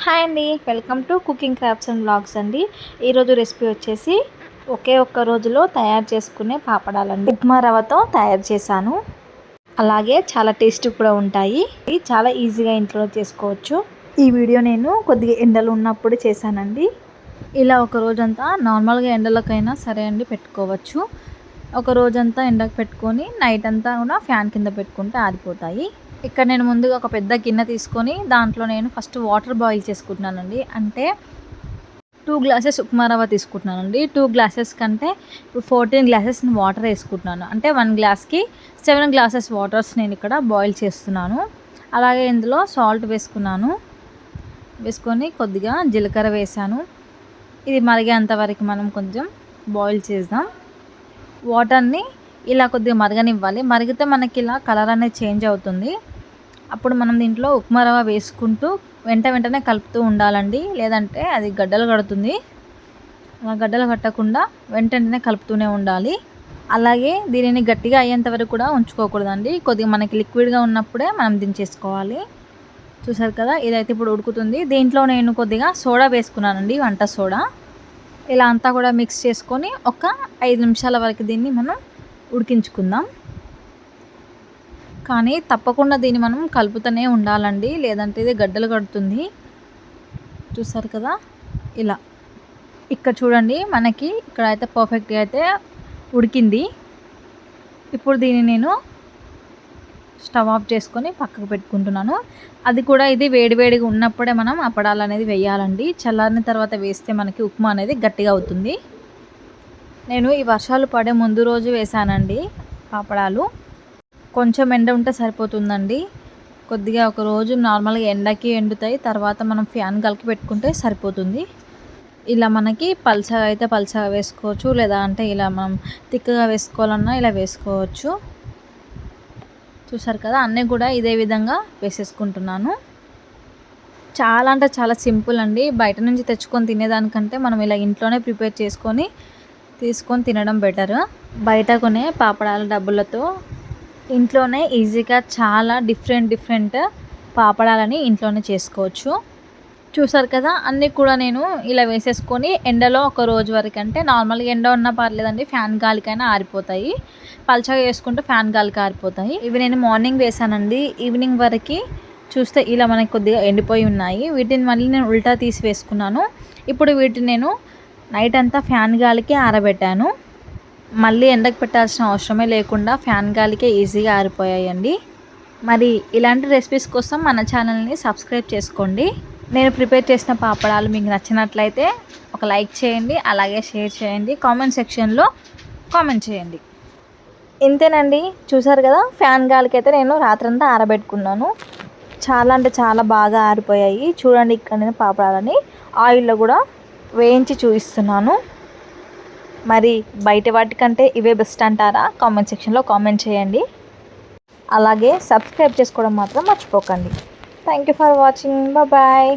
Hi అండి, welcome to cooking crafts and vlogs అండి. ఈరోజు రెసిపీ వచ్చేసి ఒకే ఒక్క రోజులో తయారు చేసుకునే పాపడాలండి. ఉప్మా రవ్వతో తయారు చేశాను. అలాగే చాలా టేస్ట్ కూడా ఉంటాయి. చాలా ఈజీగా ఇంట్లో చేసుకోవచ్చు. ఈ వీడియో నేను కొద్దిగా ఎండలు ఉన్నప్పుడు చేశానండి. ఇలా ఒక రోజంతా నార్మల్గా ఎండలకైనా సరే అండి పెట్టుకోవచ్చు. ఒక రోజంతా ఎండకు పెట్టుకొని నైట్ అంతా కూడా ఫ్యాన్ కింద పెట్టుకుంటే ఆరిపోతాయి. ఇక్కడ నేను ముందుగా ఒక పెద్ద గిన్నె తీసుకొని దాంట్లో నేను ఫస్ట్ వాటర్ బాయిల్ చేసుకుంటున్నానండి. అంటే 2 గ్లాసెస్ ఉప్మా రవ్వ తీసుకుంటున్నానండి. 2 గ్లాసెస్ కంటే ఇప్పుడు 14 గ్లాసెస్ వాటర్ వేసుకుంటున్నాను. అంటే 1 గ్లాస్కి 7 గ్లాసెస్ వాటర్స్ నేను ఇక్కడ బాయిల్ చేస్తున్నాను. అలాగే ఇందులో సాల్ట్ వేసుకున్నాను. వేసుకొని కొద్దిగా జీలకర్ర వేసాను. ఇది మరిగేంత వరకు మనం కొంచెం బాయిల్ చేద్దాం. వాటర్ని ఇలా కొద్దిగా మరగనివ్వాలి. మరిగితే మనకి ఇలా కలర్ అనేది చేంజ్ అవుతుంది. అప్పుడు మనం దీంట్లో ఉప్మా రవ్వ వేసుకుంటూ వెంటనే కలుపుతూ ఉండాలండి. లేదంటే అది గడ్డలు కడుతుంది. అలా గడ్డలు కట్టకుండా వెంటనే కలుపుతూనే ఉండాలి. అలాగే దీనిని గట్టిగా అయ్యేంత వరకు కూడా ఉంచుకోకూడదండి. కొద్దిగా మనకి లిక్విడ్గా ఉన్నప్పుడే మనం దించేసుకోవాలి. చూసారు కదా, ఇదైతే ఇప్పుడు ఉడుకుతుంది. దీంట్లో నేను కొద్దిగా సోడా వేసుకున్నానండి, వంట సోడా. ఇలా అంతా కూడా మిక్స్ చేసుకొని ఒక 5 నిమిషాల వరకు దీన్ని మనం ఉడికించుకుందాం. కానీ తప్పకుండా దీన్ని మనం కలుపుతూనే ఉండాలండి, లేదంటే ఇది గడ్డలు కడుతుంది. చూసారు కదా, ఇలా ఇక్కడ చూడండి, మనకి ఇక్కడ అయితే పర్ఫెక్ట్గా అయితే ఉడికింది. ఇప్పుడు దీన్ని నేను స్టవ్ ఆఫ్ చేసుకొని పక్కకు పెట్టుకుంటున్నాను. అది కూడా ఇది వేడివేడిగా ఉన్నప్పుడే మనం అప్పడాలు అనేది వేయాలండి. చల్లారిన తర్వాత వేస్తే మనకి ఉప్మా అనేది గట్టిగా అవుతుంది. నేను ఈ వర్షాలు పడే ముందు రోజు వేసానండి పాపడాలు. కొంచెం ఎండ ఉంటే సరిపోతుందండి. కొద్దిగా ఒక రోజు నార్మల్గా ఎండకి ఎండుతాయి, తర్వాత మనం ఫ్యాన్ గాలికి పెట్టుకుంటే సరిపోతుంది. ఇలా మనకి పల్చగా అయితే పల్చగా వేసుకోవచ్చు, లేదా అంటే ఇలా మనం తిక్కగా వేసుకోవాలన్నా ఇలా వేసుకోవచ్చు. చూసారు కదా, అన్నీ కూడా ఇదే విధంగా వేసేసుకుంటున్నాను. చాలా అంటే చాలా సింపుల్ అండి. బయట నుంచి తెచ్చుకొని తినేదానికంటే మనం ఇలా ఇంట్లోనే ప్రిపేర్ చేసుకొని తీసుకొని తినడం బెటర్. బయట కొనే పాపడాల డబ్బులతో ఇంట్లోనే ఈజీగా చాలా డిఫరెంట్ పాపడాలని ఇంట్లోనే చేసుకోవచ్చు. చూసారు కదా, అన్నీ కూడా నేను ఇలా వేసేసుకొని ఎండలో ఒక రోజు వరకు, అంటే నార్మల్గా ఎండ ఉన్నా పర్లేదండి, ఫ్యాన్ గాలికైనా ఆరిపోతాయి. పల్చగా వేసుకుంటే ఫ్యాన్ గాలికి ఆరిపోతాయి. ఇవి నేను మార్నింగ్ వేసానండి. ఈవినింగ్ వరకు చూస్తే ఇలా మనకి కొద్దిగా ఎండిపోయి ఉన్నాయి. వీటిని మళ్ళీ నేను ఉల్టా తీసి వేసుకున్నాను. ఇప్పుడు వీటిని నేను నైట్ అంతా ఫ్యాన్ గాలికి ఆరబెట్టాను. మళ్ళీ ఎండకు పెట్టాల్సిన అవసరమే లేకుండా ఫ్యాన్ గాలికే ఈజీగా ఆరిపోయాయండి. మరి ఇలాంటి రెసిపీస్ కోసం మన ఛానల్ని సబ్స్క్రైబ్ చేసుకోండి. నేను ప్రిపేర్ చేసిన పాపడాలు మీకు నచ్చినట్లయితే ఒక లైక్ చేయండి, అలాగే షేర్ చేయండి, కామెంట్ సెక్షన్లో కామెంట్ చేయండి. ఇంతేనండి, చూసారు కదా, ఫ్యాన్ గాలికి అయితే నేను రాత్రంతా ఆరబెట్టుకున్నాను. చాలా అంటే చాలా బాగా ఆరిపోయాయి. చూడండి, ఇక్కడ నేను పాపడాలని ఆయిల్లో కూడా వేయించి చూపిస్తున్నాను. మరి బయట వాటికంటే ఇవే బెస్ట్ అంటారా? కామెంట్ సెక్షన్లో కామెంట్ చేయండి. అలాగే సబ్స్క్రైబ్ చేసుకోవడం మాత్రం మర్చిపోకండి. Thank you for watching. Bye.